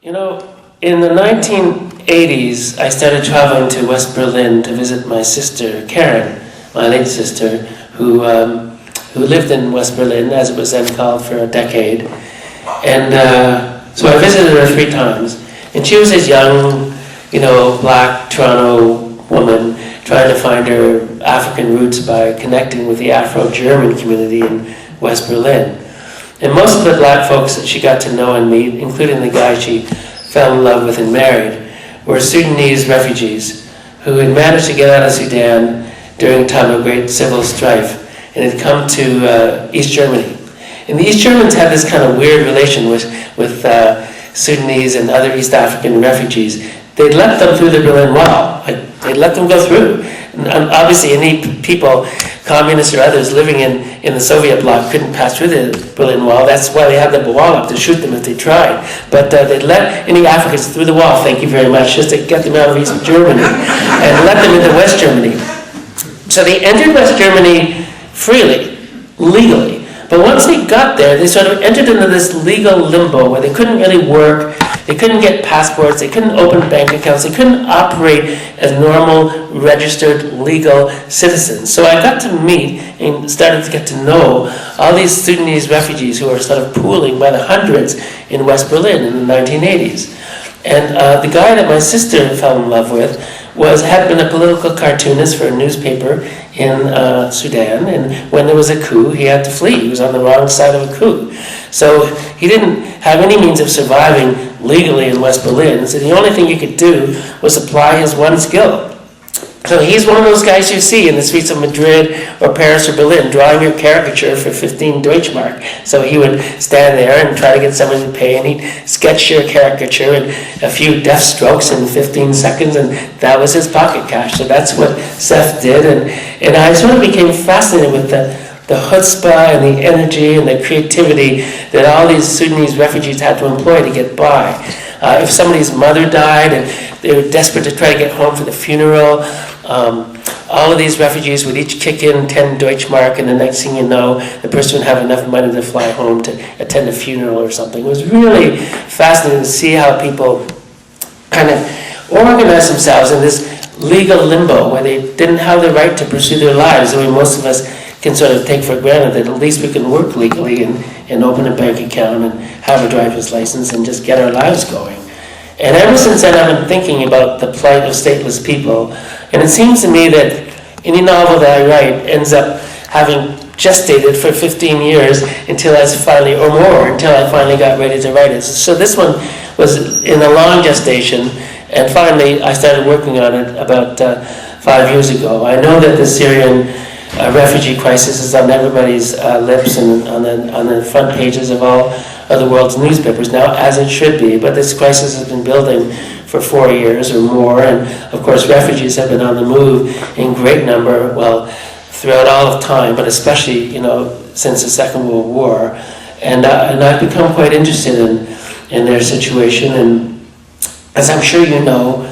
You know, in the 1980s, I started traveling to West Berlin to visit my sister, Karen, my late sister, who lived in West Berlin, as it was then called, for a decade. And so I visited her 3 times. And she was this young, black Toronto woman trying to find her African roots by connecting with the Afro-German community in West Berlin. And most of the black folks that she got to know and meet, including the guy she fell in love with and married, were Sudanese refugees who had managed to get out of Sudan during a time of great civil strife and had come to East Germany. And the East Germans had this kind of weird relation with Sudanese and other East African refugees. They'd let them through the Berlin Wall. They'd let them go through. And obviously any people, communists or others, living in the Soviet bloc couldn't pass through the Berlin Wall. That's why they had the wall up to shoot them if they tried. But they'd let any Africans through the wall, thank you very much, just to get them out of East Germany and let them into West Germany. So they entered West Germany freely, legally. But once they got there, they sort of entered into this legal limbo where they couldn't really work, they couldn't get passports, they couldn't open bank accounts, they couldn't operate as normal, registered, legal citizens. So I got to meet and started to get to know all these Sudanese refugees who were sort of pooling by the hundreds in West Berlin in the 1980s. And the guy that my sister fell in love with had been a political cartoonist for a newspaper in Sudan, and when there was a coup, he had to flee. He was on the wrong side of a coup. So he didn't have any means of surviving legally in West Berlin, so the only thing he could do was apply his one skill. So he's one of those guys you see in the streets of Madrid or Paris or Berlin drawing your caricature for 15 Deutschmark. So he would stand there and try to get somebody to pay, and he'd sketch your caricature in a few deft strokes in 15 seconds, and that was his pocket cash. So that's what Seth did, and I sort of became fascinated with the chutzpah and the energy and the creativity that all these Sudanese refugees had to employ to get by. If somebody's mother died and they were desperate to try to get home for the funeral, all of these refugees would each kick in 10 Deutschmark, and the next thing you know, the person would have enough money to fly home to attend a funeral or something. It was really fascinating to see how people kind of organized themselves in this legal limbo where they didn't have the right to pursue their lives, the way most of us can sort of take for granted that at least we can work legally and open a bank account and have a driver's license and just get our lives going. And ever since then, I've been thinking about the plight of stateless people. And it seems to me that any novel that I write ends up having gestated for 15 years until I finally got ready to write it. So this one was in a long gestation, and finally I started working on it about 5 years ago. I know that the Syrian refugee crisis is on everybody's lips and on the front pages of all of the world's newspapers now, as it should be, but this crisis has been building for 4 years or more, and of course refugees have been on the move in great number, throughout all of time, but especially, since the Second World War, and I've become quite interested in their situation, and as I'm sure you know,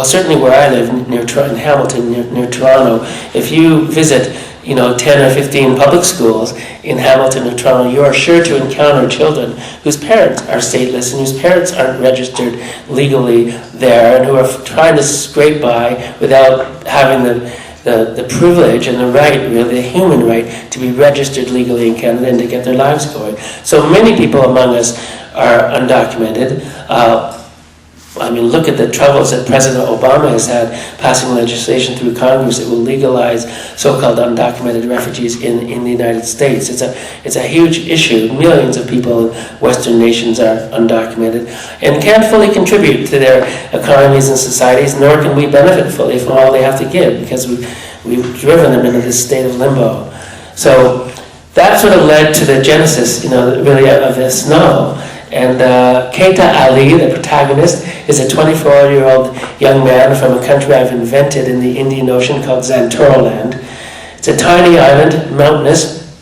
certainly where I live, in Hamilton, near Toronto, if you visit 10 or 15 public schools in Hamilton or Toronto, you are sure to encounter children whose parents are stateless and whose parents aren't registered legally there, and who are trying to scrape by without having the privilege and the right, really the human right, to be registered legally in Canada and to get their lives going. So many people among us are undocumented. Look at the troubles that President Obama has had passing legislation through Congress that will legalize so-called undocumented refugees in the United States. It's a huge issue. Millions of people in Western nations are undocumented and can't fully contribute to their economies and societies, nor can we benefit fully from all they have to give because we've driven them into this state of limbo. So that sort of led to the genesis, really of this novel. And Keita Ali, the protagonist, is a 24-year-old young man from a country I've invented in the Indian Ocean called Zantoroland. It's a tiny island, mountainous,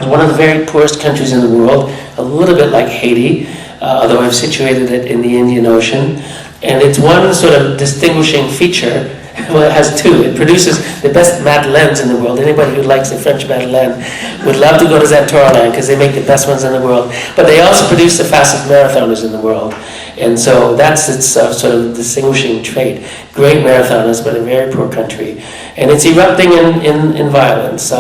one of the very poorest countries in the world, a little bit like Haiti, although I've situated it in the Indian Ocean. And its one sort of distinguishing feature Well, it has two. It produces the best madeleines in the world. Anybody who likes the French madeleine would love to go to Xantoroland because they make the best ones in the world. But they also produce the fastest marathoners in the world. And so that's its sort of distinguishing trait. Great marathoners, but a very poor country. And it's erupting in violence.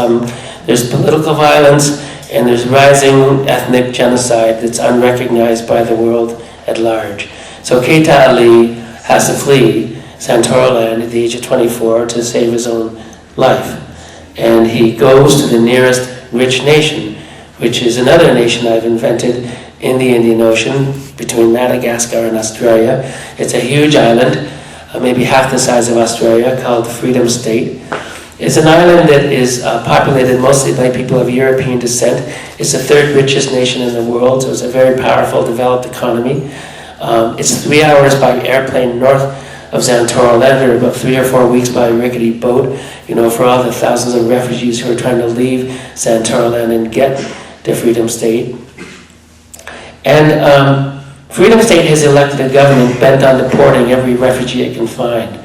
There's political violence, and there's rising ethnic genocide that's unrecognized by the world at large. So Keita Ali has to flee Xantoroland at the age of 24 to save his own life. And he goes to the nearest rich nation, which is another nation I've invented in the Indian Ocean between Madagascar and Australia. It's a huge island, maybe half the size of Australia, called Freedom State. It's an island that is populated mostly by people of European descent. It's the third richest nation in the world, so it's a very powerful, developed economy. It's 3 hours by airplane north of Xantoroland, or about 3 or 4 weeks by rickety boat, for all the thousands of refugees who are trying to leave Xantoroland and get to Freedom State. And Freedom State has elected a government bent on deporting every refugee it can find.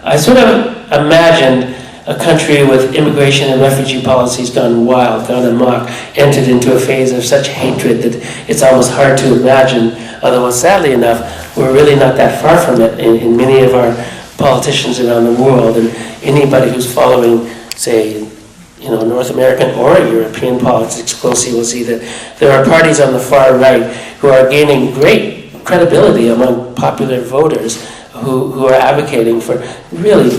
I sort of imagined a country with immigration and refugee policies gone wild, gone amok, entered into a phase of such hatred that it's almost hard to imagine, although sadly enough, we're really not that far from it in many of our politicians around the world. And anybody who's following, say, North American or European politics closely will see that there are parties on the far right who are gaining great credibility among popular voters who are advocating for really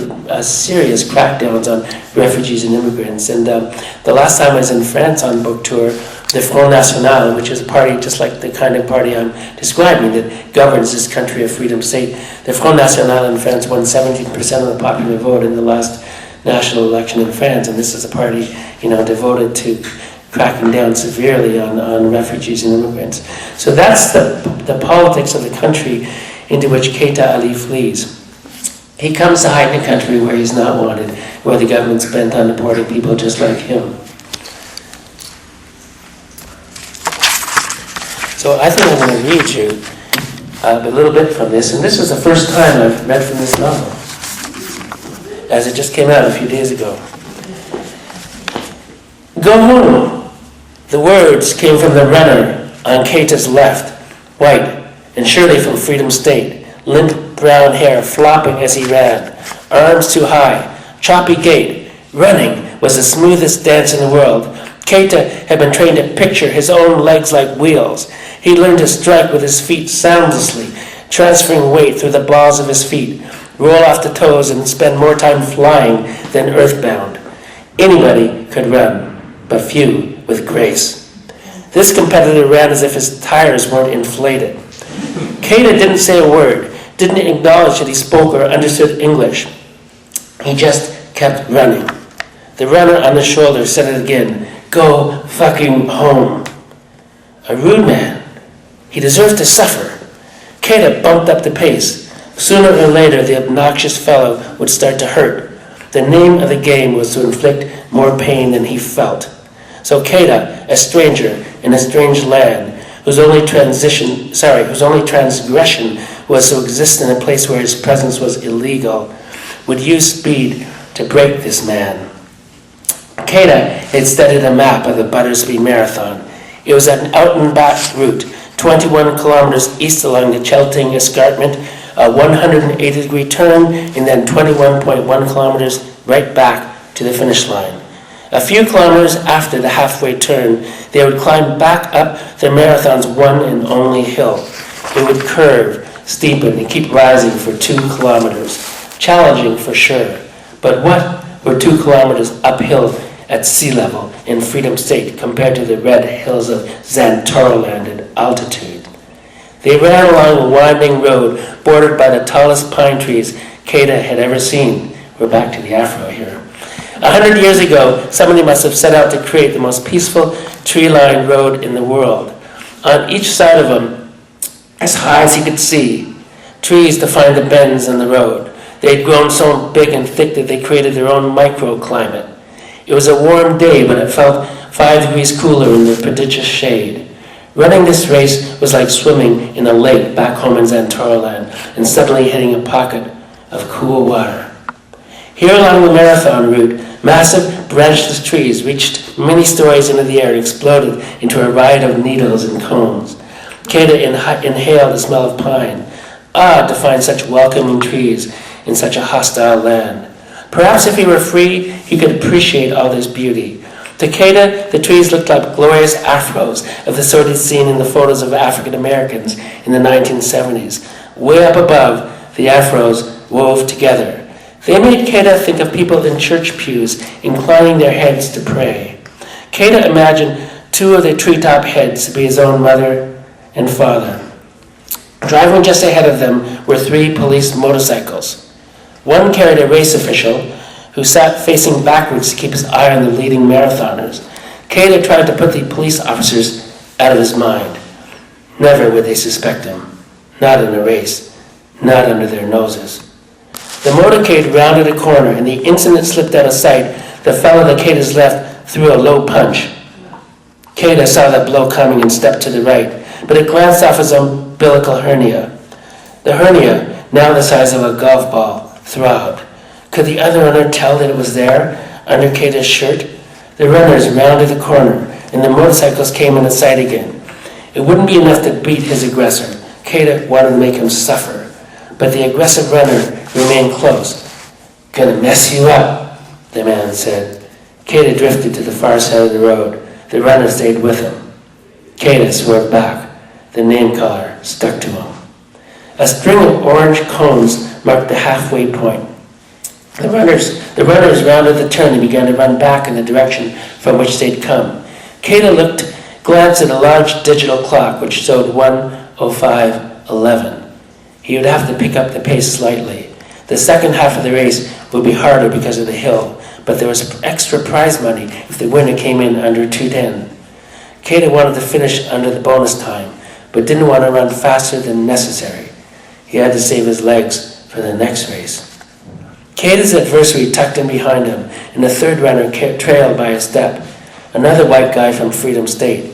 serious crackdowns on refugees and immigrants. And the last time I was in France on book tour, the Front National, which is a party just like the kind of party I'm describing that governs this country of Freedom State, the Front National in France won 17% of the popular vote in the last national election in France, and this is a party, devoted to cracking down severely on refugees and immigrants. So that's the politics of the country into which Keita Ali flees. He comes to hide in a country where he's not wanted, where the government's bent on deporting people just like him. So I think I'm going to read you a little bit from this, and this is the first time I've read from this novel, as it just came out a few days ago. Go home. The words came from the runner on Keita's left, white, and surely from Freedom State, limp brown hair flopping as he ran, arms too high, choppy gait. Running was the smoothest dance in the world. Keita had been trained to picture his own legs like wheels. He learned to strike with his feet soundlessly, transferring weight through the balls of his feet, roll off the toes and spend more time flying than earthbound. Anybody could run, but few with grace. This competitor ran as if his tires weren't inflated. Keita didn't say a word, didn't acknowledge that he spoke or understood English. He just kept running. The runner on the shoulder said it again, "Go fucking home." A rude man. He deserved to suffer. Keita bumped up the pace. Sooner or later, the obnoxious fellow would start to hurt. The name of the game was to inflict more pain than he felt. So Keita, a stranger in a strange land, whose only transgression was to exist in a place where his presence was illegal, would use speed to break this man. Keita had studied a map of the Buttersby Marathon. It was an out-and-back route, 21 kilometers east along the Chelting Escarpment, a 180-degree turn, and then 21.1 kilometers right back to the finish line. A few kilometers after the halfway turn, they would climb back up the marathon's one and only hill. It would curve, steepen, and keep rising for 2 kilometers. Challenging for sure. But what were 2 kilometers uphill at sea level in Freedom State compared to the red hills of Xantoroland at altitude? They ran along a winding road bordered by the tallest pine trees Keita had ever seen. We're back to the afro here. 100 years ago, somebody must have set out to create the most peaceful tree-lined road in the world. On each side of him, as high as he could see, trees defined the bends in the road. They had grown so big and thick that they created their own microclimate. It was a warm day, but it felt 5 degrees cooler in the prodigious shade. Running this race was like swimming in a lake back home in Xantoroland and suddenly hitting a pocket of cool water. Here along the marathon route, massive branchless trees reached many stories into the air and exploded into a riot of needles and cones. Keda inhaled the smell of pine, awed to find such welcoming trees in such a hostile land. Perhaps if he were free, he could appreciate all this beauty. To Keda, the trees looked like glorious afros of the sort he'd seen in the photos of African Americans in the 1970s. Way up above, the afros wove together. They made Keda think of people in church pews inclining their heads to pray. Keda imagined two of the treetop heads to be his own mother and father. Driving just ahead of them were 3 police motorcycles. One carried a race official who sat facing backwards to keep his eye on the leading marathoners. Keda tried to put the police officers out of his mind. Never would they suspect him. Not in a race. Not under their noses. The motorcade rounded a corner, and the instant it slipped out of sight, the fellow to Keda's left threw a low punch. Keda saw that blow coming and stepped to the right, but it glanced off his umbilical hernia. The hernia, now the size of a golf ball, throbbed. Could the other runner tell that it was there, under Keda's shirt? The runners rounded the corner, and the motorcycles came into sight again. It wouldn't be enough to beat his aggressor. Keda wanted to make him suffer, but the aggressive runner remained close. "Gonna mess you up," the man said. Keda drifted to the far side of the road. The runner stayed with him. Keda swerved back. The name collar stuck to him. A string of orange cones marked the halfway point. The runners rounded the turn and began to run back in the direction from which they'd come. Keda glanced at a large digital clock which showed 1:05:11. He would have to pick up the pace slightly. The second half of the race would be harder because of the hill, but there was extra prize money if the winner came in under 2:10. Keda wanted to finish under the bonus time, but didn't want to run faster than necessary. He had to save his legs for the next race. Keda's adversary tucked in behind him, and the third runner trailed by a step, another white guy from Freedom State.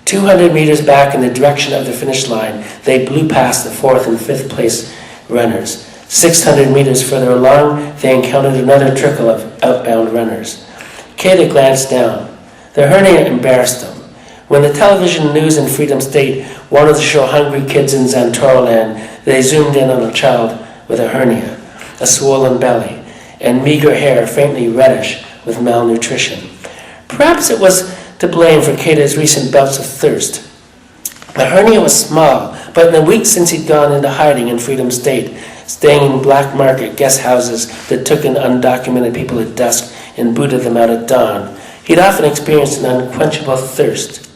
200 meters back in the direction of the finish line, they blew past the 4th and 5th place runners. 600 meters further along, they encountered another trickle of outbound runners. Keda glanced down. The hernia embarrassed him. When the television news in Freedom State wanted to show hungry kids in Zantoroland, they zoomed in on a child with a hernia, a swollen belly, and meager hair faintly reddish with malnutrition. Perhaps it was to blame for Keda's recent bouts of thirst. The hernia was small, but in the weeks since he'd gone into hiding in Freedom State, staying in black market guest houses that took in undocumented people at dusk and booted them out at dawn, he'd often experienced an unquenchable thirst.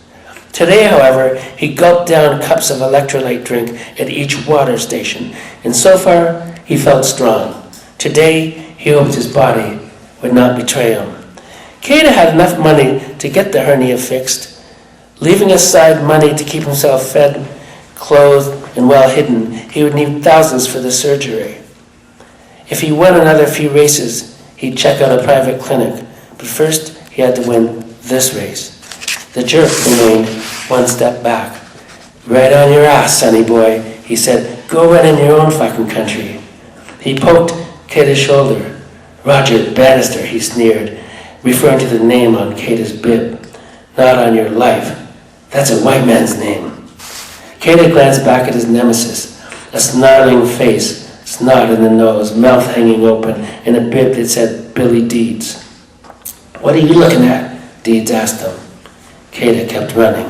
Today, however, he gulped down cups of electrolyte drink at each water station, and so far he felt strong. Today, he hoped his body would not betray him. Keda had enough money to get the hernia fixed. Leaving aside money to keep himself fed, clothed, and well hidden, he would need thousands for the surgery. If he won another few races, he'd check out a private clinic, but first he had to win this race. The jerk remained one step back. "Right on your ass, sonny boy," he said. "Go run in your own fucking country." He poked Keda's shoulder. "Roger Bannister," he sneered, referring to the name on Keda's bib. "Not on your life. That's a white man's name." Keda glanced back at his nemesis. A snarling face, snot in the nose, mouth hanging open, and a bib that said Billy Deeds. "What are you looking at?" Deeds asked him. Keda kept running.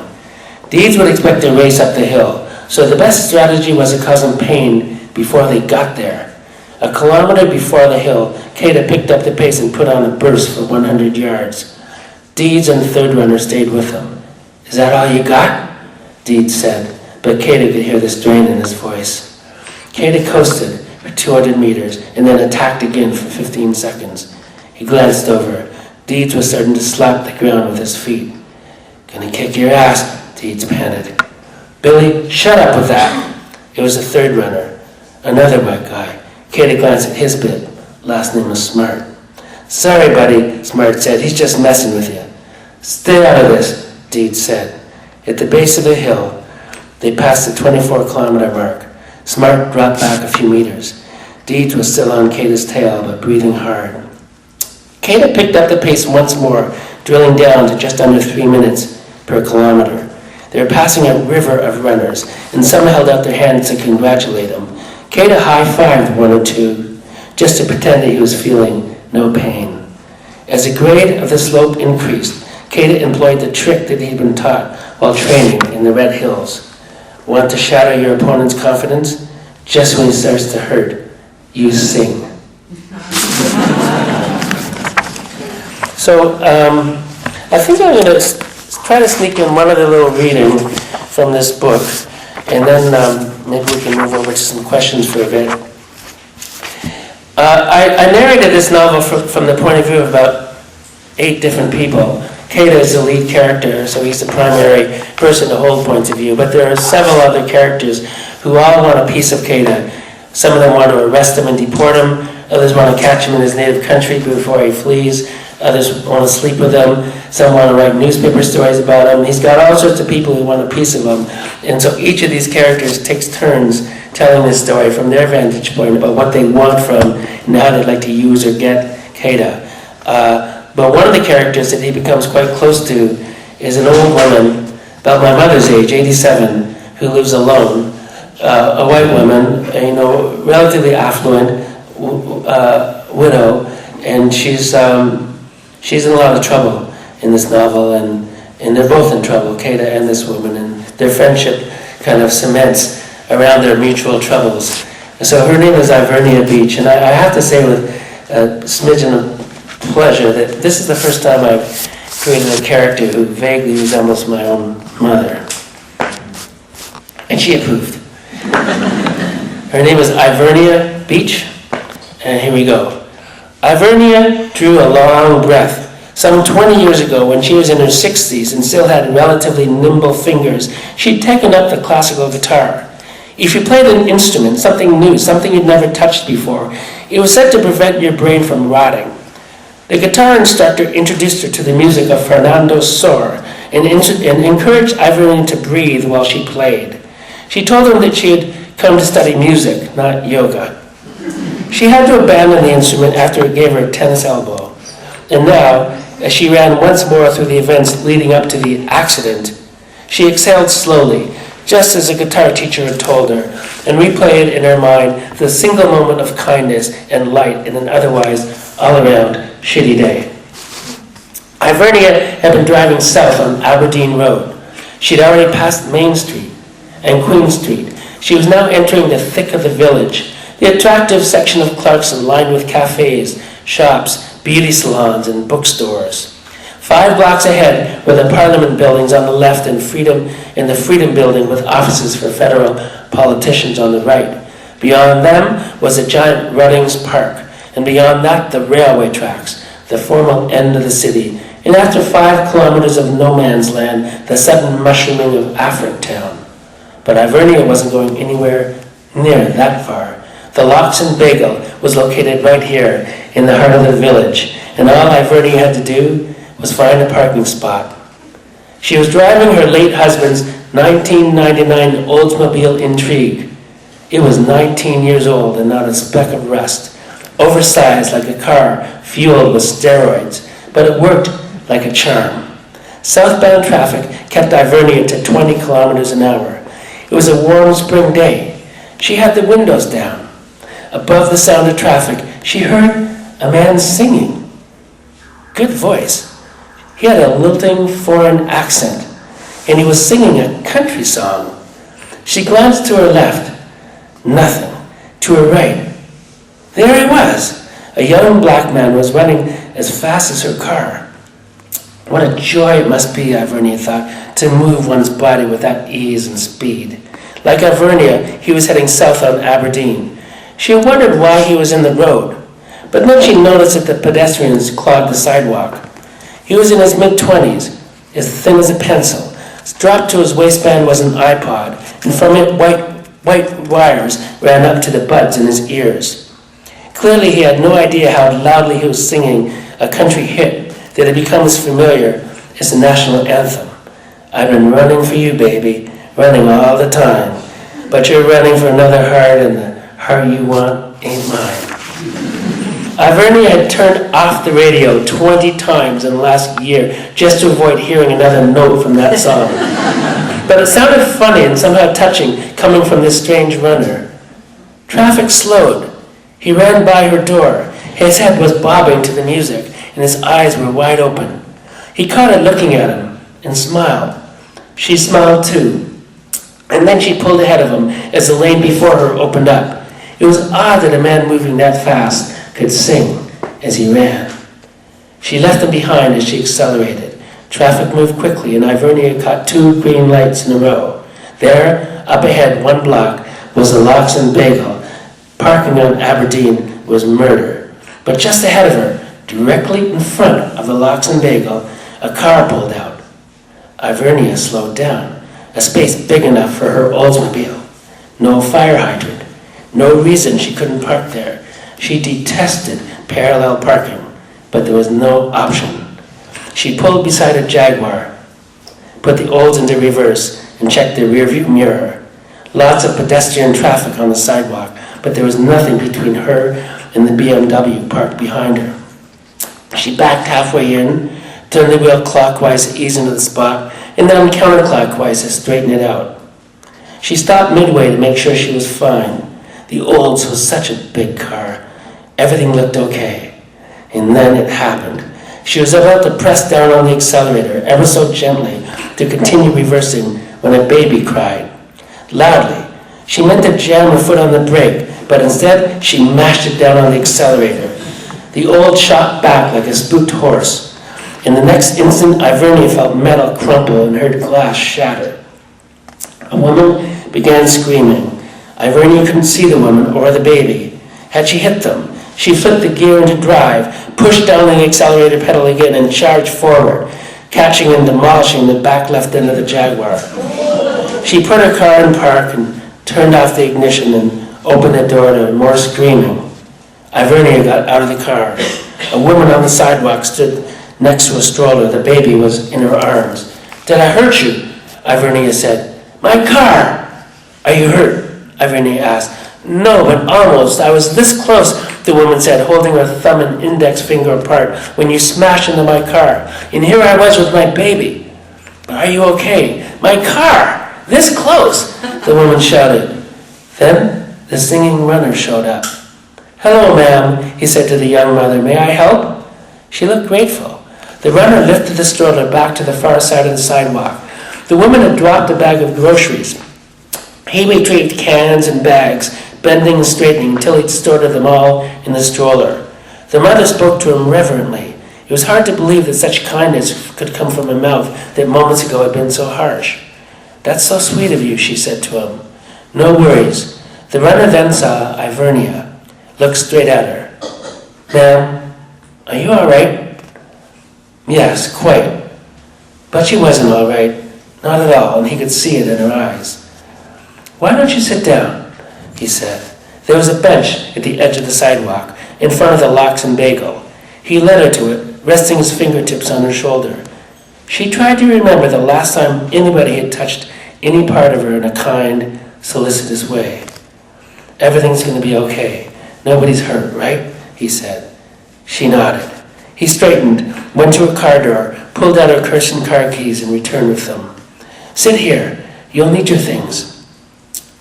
Deeds would expect to race up the hill, so the best strategy was to cause him pain before they got there. A kilometer before the hill, Keda picked up the pace and put on a burst for 100 yards. Deeds and the third runner stayed with him. "Is that all you got?" Deeds said, but Keda could hear the strain in his voice. Keda coasted for 200 meters and then attacked again for 15 seconds. He glanced over. Deeds was starting to slap the ground with his feet. "Gonna kick your ass," Deeds panted. "Billy, shut up with that." It was the third runner, another white guy. Keda glanced at his bib. Last name was Smart. "Sorry, buddy," Smart said. "He's just messing with you." "Stay out of this," Deeds said. At the base of the hill, they passed the 24-kilometer mark. Smart dropped back a few meters. Deeds was still on Kata's tail, but breathing hard. Kata picked up the pace once more, drilling down to just under 3 minutes per kilometer. They were passing a river of runners, and some held out their hands to congratulate him. Kata high-fived one or two, just to pretend that he was feeling no pain. As the grade of the slope increased, Kata employed the trick that he'd been taught while training in the Red Hills. Want to shatter your opponent's confidence? Just when he starts to hurt, you sing. So I think I'm going to try to sneak in one other little reading from this book, and then maybe we can move over to some questions for a bit. I narrated this novel from the point of view of about 8 different people. Kata is the lead character, so he's the primary person to hold points of view, but there are several other characters who all want a piece of Kata. Some of them want to arrest him and deport him, others want to catch him in his native country before he flees, others want to sleep with him, some want to write newspaper stories about him. He's got all sorts of people who want a piece of him, and so each of these characters takes turns telling this story from their vantage point about what they want from and how they'd like to use or get Kata. But one of the characters that he becomes quite close to is an old woman, about my mother's age, 87, who lives alone, a white woman, relatively affluent widow, and she's in a lot of trouble in this novel, and they're both in trouble, Kata and this woman, and their friendship kind of cements around their mutual troubles. And so her name is Ivernia Beach, and I have to say with a smidgen of pleasure that this is the first time I've created a character who vaguely resembles my own mother. And she approved. Her name is Ivernia Beach, and here we go. Ivernia drew a long breath. Some 20 years ago, when she was in her 60s and still had relatively nimble fingers, she'd taken up the classical guitar. If you played an instrument, something new, something you'd never touched before, it was said to prevent your brain from rotting. The guitar instructor introduced her to the music of Fernando Sor and encouraged Ivernia to breathe while she played. She told him that she had come to study music, not yoga. She had to abandon the instrument after it gave her a tennis elbow. And now, as she ran once more through the events leading up to the accident, she exhaled slowly, just as a guitar teacher had told her, and replayed in her mind the single moment of kindness and light in an otherwise all-around shitty day. Ivernia had been driving south on Aberdeen Road. She'd already passed Main Street and Queen Street. She was now entering the thick of the village, the attractive section of Clarkson lined with cafes, shops, beauty salons, and bookstores. 5 blocks ahead were the Parliament buildings on the left and the Freedom Building with offices for federal politicians on the right. Beyond them was a giant Ruddings Park, and beyond that the railway tracks, the formal end of the city, and after 5 kilometers of no man's land, the sudden mushrooming of Afric Town. But Ivernia wasn't going anywhere near that far. The Lox and Bagel was located right here in the heart of the village, and all Ivernia had to do was find a parking spot. She was driving her late husband's 1999 Oldsmobile Intrigue. It was 19 years old and not a speck of rust, oversized like a car fueled with steroids, but it worked like a charm. Southbound traffic kept Ivernia to 20 kilometers an hour. It was a warm spring day. She had the windows down. Above the sound of traffic, she heard a man singing. Good voice. He had a lilting foreign accent, and he was singing a country song. She glanced to her left. Nothing. To her right. There he was. A young black man was running as fast as her car. What a joy it must be, Ivernia thought, to move one's body with that ease and speed. Like Ivernia, he was heading south on Aberdeen. She wondered why he was in the road, but then she noticed that the pedestrians clogged the sidewalk. He was in his mid-20s, as thin as a pencil. Strapped to his waistband was an iPod, and from it white wires ran up to the buds in his ears. Clearly he had no idea how loudly he was singing a country hit that had become as familiar as the national anthem. I've been running for you, baby, running all the time, but you're running for another heart, and the heart you want ain't mine. Ivernia had turned off the radio 20 times in the last year just to avoid hearing another note from that song. But it sounded funny and somehow touching coming from this strange runner. Traffic slowed. He ran by her door. His head was bobbing to the music, and his eyes were wide open. He caught her looking at him and smiled. She smiled too. And then she pulled ahead of him as the lane before her opened up. It was odd that a man moving that fast could sing as he ran. She left him behind as she accelerated. Traffic moved quickly, and Ivernia caught 2 green lights in a row. There, up ahead, 1 block, was the Lox and Bagel. Parking on Aberdeen was murder. But just ahead of her, directly in front of the Lox and Bagel, a car pulled out. Ivernia slowed down, a space big enough for her Oldsmobile. No fire hydrant. No reason she couldn't park there. She detested parallel parking, but there was no option. She pulled beside a Jaguar, put the Olds into reverse, and checked the rearview mirror. Lots of pedestrian traffic on the sidewalk, but there was nothing between her and the BMW parked behind her. She backed halfway in, turned the wheel clockwise to ease into the spot, and then counterclockwise to straighten it out. She stopped midway to make sure she was fine. The Olds was such a big car. Everything looked okay. And then it happened. She was about to press down on the accelerator ever so gently to continue reversing when a baby cried. Loudly. She meant to jam her foot on the brake, but instead she mashed it down on the accelerator. The Old shot back like a spooked horse. In the next instant, Ivernia felt metal crumple and heard glass shatter. A woman began screaming. Ivernia couldn't see the woman or the baby. Had she hit them? She flipped the gear into drive, pushed down the accelerator pedal again, and charged forward, catching and demolishing the back left end of the Jaguar. She put her car in park and turned off the ignition and opened the door to more screaming. Ivernia got out of the car. A woman on the sidewalk stood next to a stroller. The baby was in her arms. "Did I hurt you?" Ivernia said. "My car!" "Are you hurt?" Ivernia asked. "No, but almost. I was this close," the woman said, holding her thumb and index finger apart, "when you smashed into my car. And here I was with my baby." "Are you okay?" "My car! This close!" the woman shouted. Then the singing runner showed up. "Hello, ma'am," he said to the young mother. "May I help?" She looked grateful. The runner lifted the stroller back to the far side of the sidewalk. The woman had dropped a bag of groceries. He retrieved cans and bags, bending and straightening until he'd stored them all in the stroller. The mother spoke to him reverently. It was hard to believe that such kindness could come from a mouth that moments ago had been so harsh. "That's so sweet of you," she said to him. "No worries." The runner then saw Ivernia, looked straight at her. "Ma'am, are you all right?" "Yes, quite." But she wasn't all right. Not at all, and he could see it in her eyes. "Why don't you sit down?" he said. There was a bench at the edge of the sidewalk, in front of the Lox and Bagel. He led her to it, resting his fingertips on her shoulder. She tried to remember the last time anybody had touched any part of her in a kind, solicitous way. "Everything's going to be okay. Nobody's hurt, right?" he said. She nodded. He straightened, went to her car door, pulled out her cursed car keys, and returned with them. "Sit here. You'll need your things."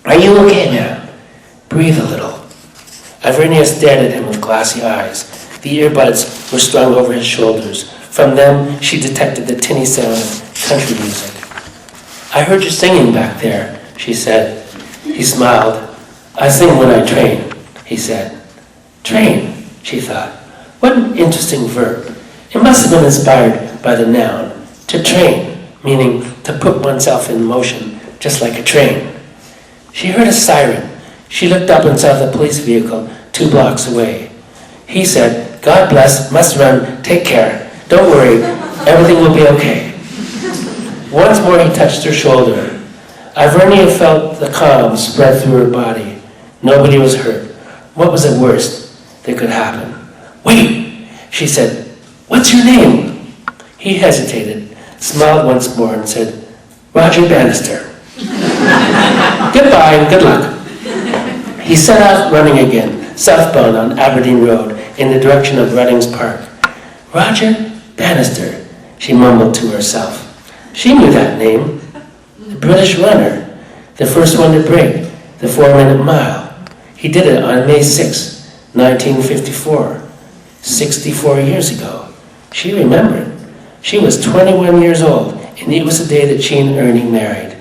"Are you okay, ma'am?" "Breathe a little." Ivernia stared at him with glassy eyes. The earbuds were strung over his shoulders. From them, she detected the tinny sound of country music. "I heard you singing back there," she said. He smiled. "I sing when I train," he said. Train, she thought. What an interesting verb. It must have been inspired by the noun, to train, meaning to put oneself in motion, just like a train. She heard a siren. She looked up and saw the police vehicle 2 blocks away. He said, "God bless, must run, take care. Don't worry, everything will be okay." Once more he touched her shoulder. Ivernia felt the calm spread through her body. Nobody was hurt. What was the worst that could happen? "Wait," she said. "What's your name?" He hesitated, smiled once more, and said, "Roger Bannister." "Goodbye and good luck." He set out running again, southbound on Aberdeen Road in the direction of Ruddings Park. Roger Bannister, she mumbled to herself. She knew that name. The British runner, the first one to break the 4-minute mile. He did it on May 6, 1954, 64 years ago. She remembered. She was 21 years old, and it was the day that she and Ernie married.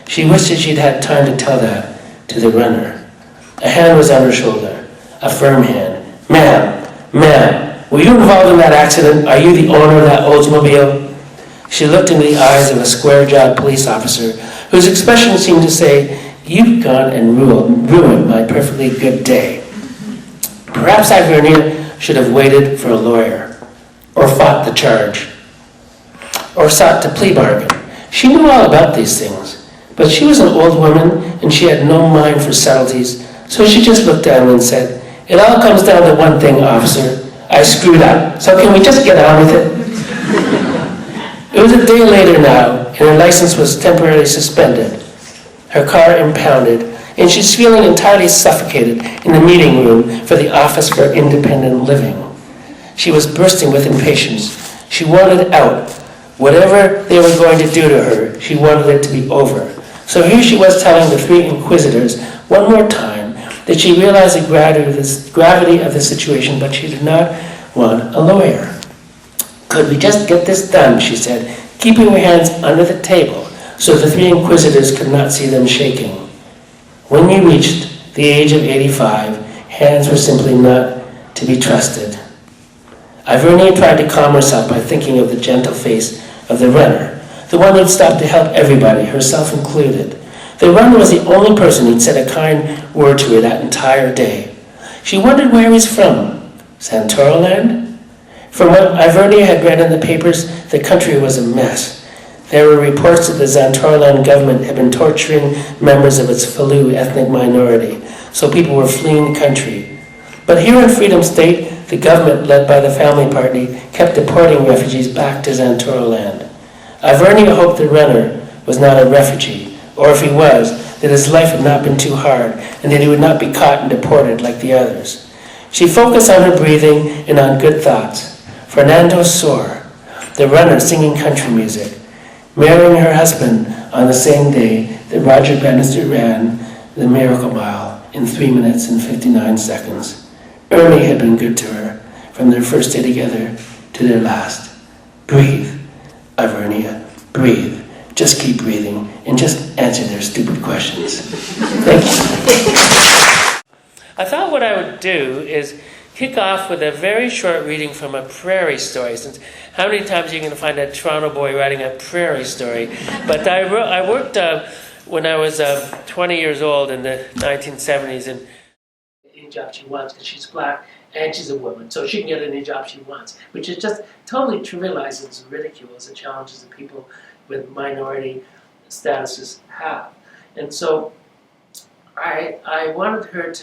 She wished that she'd had time to tell that to the runner. A hand was on her shoulder, a firm hand. Ma'am, were you involved in that accident? Are you the owner of that Oldsmobile? She looked into the eyes of a square-jawed police officer whose expression seemed to say, "You've gone and ruined my perfectly good day." Perhaps Ivernia should have waited for a lawyer, or fought the charge, or sought to plea bargain. She knew all about these things, but she was an old woman and she had no mind for subtleties, so she just looked at him and said, "It all comes down to one thing, officer. I screwed up, so can we just get on with it?" It was a day later now, and her license was temporarily suspended, her car impounded, and she's feeling entirely suffocated in the meeting room for the Office for Independent Living. She was bursting with impatience. She wanted out. Whatever they were going to do to her, she wanted it to be over. So here she was telling the three inquisitors one more time that she realized the gravity of the situation, but she did not want a lawyer. "Could we just get this done?" she said, keeping her hands under the table so the three inquisitors could not see them shaking. When you reached the age of 85, hands were simply not to be trusted. Ivernia tried to calm herself by thinking of the gentle face of the runner, the one who'd stopped to help everybody, herself included. The runner was the only person who'd said a kind word to her that entire day. She wondered where he was from. Santoraland? From what Ivernia had read in the papers, the country was a mess. There were reports that the Santoraland government had been torturing members of its Falu ethnic minority, so people were fleeing the country. But here in Freedom State, the government, led by the Family Party, kept deporting refugees back to Santoraland. Ivernia hoped the runner was not a refugee, or if he was, that his life had not been too hard, and that he would not be caught and deported like the others. She focused on her breathing and on good thoughts. Fernando Sor, the runner singing country music, marrying her husband on the same day that Roger Bannister ran the Miracle Mile in 3 minutes and 59 seconds. Ernie had been good to her from their first day together to their last. Breathe, Ivernia, breathe. Just keep breathing and just answer their stupid questions. Thank you. I thought what I would do is kick off with a very short reading from a prairie story, since how many times are you going to find a Toronto boy writing a prairie story? But I worked when I was 20 years old in the 1970s, and any job she wants because she's black and she's a woman, so she can get any job she wants, which is just totally trivializes and ridicules the challenges that people with minority statuses have. And so I wanted her to